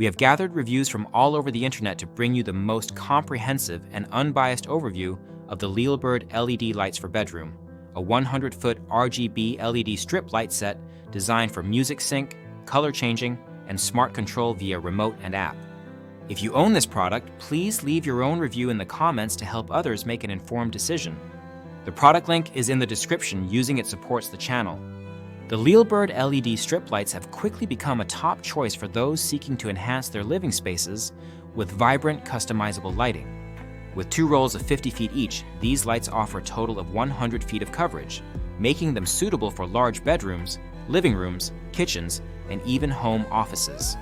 We have gathered reviews from all over the internet to bring you the most comprehensive and unbiased overview of the Leeleberd LED lights for bedroom, a 100-foot RGB LED strip light set designed for music sync, color changing, and smart control via remote and app. If you own this product, please leave your own review in the comments to help others make an informed decision. The product link is in the description using it supports the channel. The Leeleberd LED strip lights have quickly become a top choice for those seeking to enhance their living spaces with vibrant, customizable lighting. With 2 rolls of 50 feet each, these lights offer a total of 100 feet of coverage, making them suitable for large bedrooms, living rooms, kitchens, and even home offices.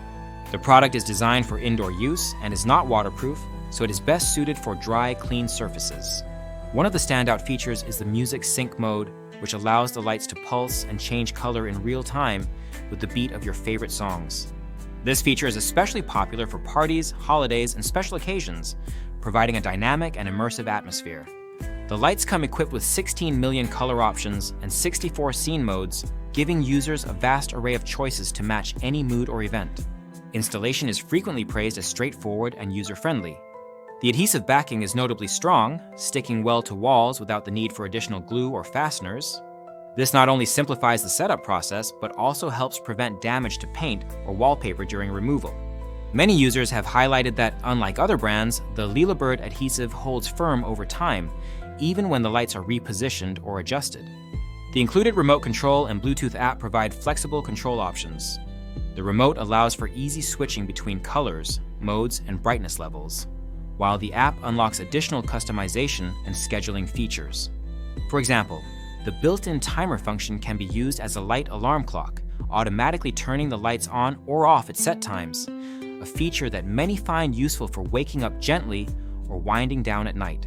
The product is designed for indoor use and is not waterproof, so it is best suited for dry, clean surfaces. One of the standout features is the music sync mode, which allows the lights to pulse and change color in real time with the beat of your favorite songs. This feature is especially popular for parties, holidays, and special occasions, providing a dynamic and immersive atmosphere. The lights come equipped with 16 million color options and 64 scene modes, giving users a vast array of choices to match any mood or event. Installation is frequently praised as straightforward and user-friendly. The adhesive backing is notably strong, sticking well to walls without the need for additional glue or fasteners. This not only simplifies the setup process, but also helps prevent damage to paint or wallpaper during removal. Many users have highlighted that, unlike other brands, the Leeleberd adhesive holds firm over time, even when the lights are repositioned or adjusted. The included remote control and Bluetooth app provide flexible control options. The remote allows for easy switching between colors, modes, and brightness levels, while the app unlocks additional customization and scheduling features. For example, the built-in timer function can be used as a light alarm clock, automatically turning the lights on or off at set times, a feature that many find useful for waking up gently or winding down at night.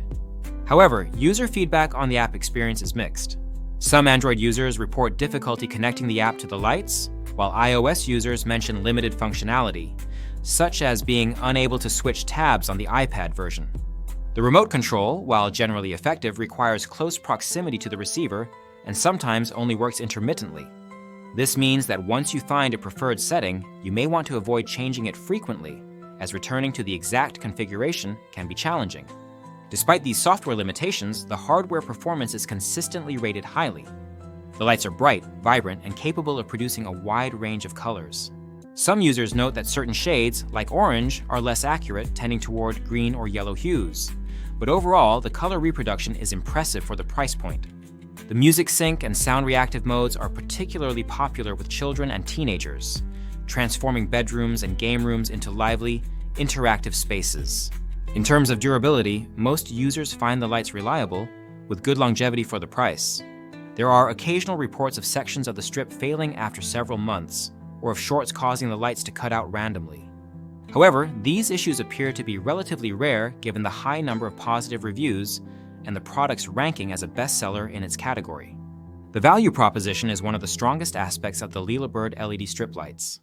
However, user feedback on the app experience is mixed. Some Android users report difficulty connecting the app to the lights, while iOS users mention limited functionality, such as being unable to switch tabs on the iPad version. The remote control, while generally effective, requires close proximity to the receiver and sometimes only works intermittently. This means that once you find a preferred setting, you may want to avoid changing it frequently, as returning to the exact configuration can be challenging. Despite these software limitations, the hardware performance is consistently rated highly. The lights are bright, vibrant, and capable of producing a wide range of colors. Some users note that certain shades, like orange, are less accurate, tending toward green or yellow hues. But overall, the color reproduction is impressive for the price point. The music sync and sound reactive modes are particularly popular with children and teenagers, transforming bedrooms and game rooms into lively, interactive spaces. In terms of durability, most users find the lights reliable, with good longevity for the price. There are occasional reports of sections of the strip failing after several months, or of shorts causing the lights to cut out randomly. However, these issues appear to be relatively rare given the high number of positive reviews and the product's ranking as a bestseller in its category. The value proposition is one of the strongest aspects of the Leeleberd LED strip lights.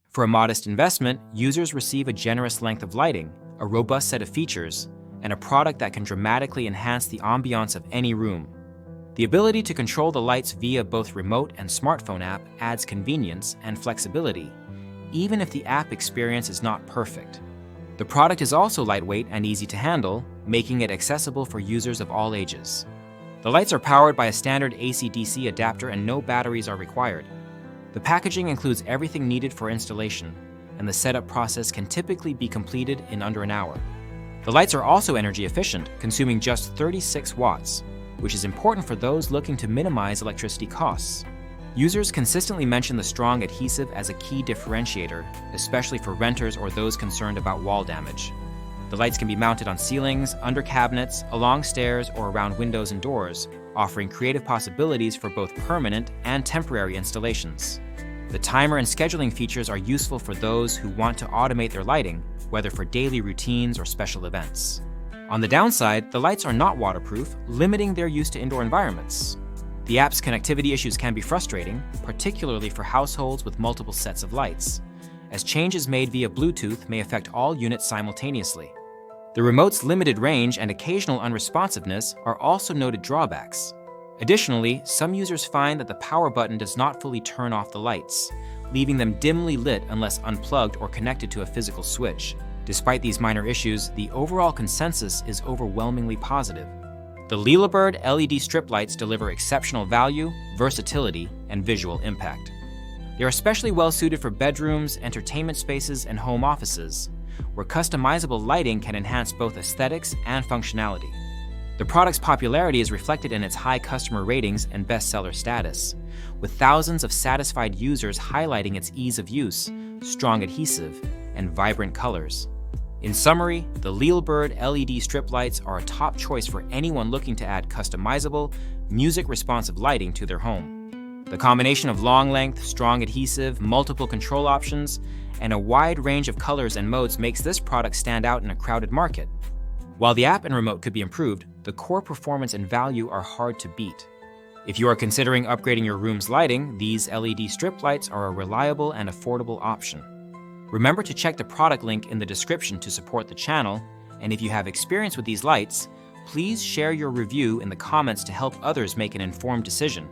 For a modest investment, users receive a generous length of lighting, a robust set of features, and a product that can dramatically enhance the ambiance of any room. The ability to control the lights via both remote and smartphone app adds convenience and flexibility, even if the app experience is not perfect. The product is also lightweight and easy to handle, making it accessible for users of all ages. The lights are powered by a standard AC/DC adapter and no batteries are required. The packaging includes everything needed for installation, and the setup process can typically be completed in under an hour. The lights are also energy efficient, consuming just 36 watts, which is important for those looking to minimize electricity costs. Users consistently mention the strong adhesive as a key differentiator, especially for renters or those concerned about wall damage. The lights can be mounted on ceilings, under cabinets, along stairs, or around windows and doors, offering creative possibilities for both permanent and temporary installations. The timer and scheduling features are useful for those who want to automate their lighting, whether for daily routines or special events. On the downside, the lights are not waterproof, limiting their use to indoor environments. The app's connectivity issues can be frustrating, particularly for households with multiple sets of lights, as changes made via Bluetooth may affect all units simultaneously. The remote's limited range and occasional unresponsiveness are also noted drawbacks. Additionally, some users find that the power button does not fully turn off the lights, leaving them dimly lit unless unplugged or connected to a physical switch. Despite these minor issues, the overall consensus is overwhelmingly positive. The Leeleberd LED strip lights deliver exceptional value, versatility, and visual impact. They are especially well suited for bedrooms, entertainment spaces, and home offices, where customizable lighting can enhance both aesthetics and functionality. The product's popularity is reflected in its high customer ratings and bestseller status, with thousands of satisfied users highlighting its ease of use, strong adhesive, and vibrant colors. In summary, the Leeleberd LED strip lights are a top choice for anyone looking to add customizable, music-responsive lighting to their home. The combination of long length, strong adhesive, multiple control options, and a wide range of colors and modes makes this product stand out in a crowded market. While the app and remote could be improved, the core performance and value are hard to beat. If you are considering upgrading your room's lighting, these LED strip lights are a reliable and affordable option. Remember to check the product link in the description to support the channel, and if you have experience with these lights, please share your review in the comments to help others make an informed decision.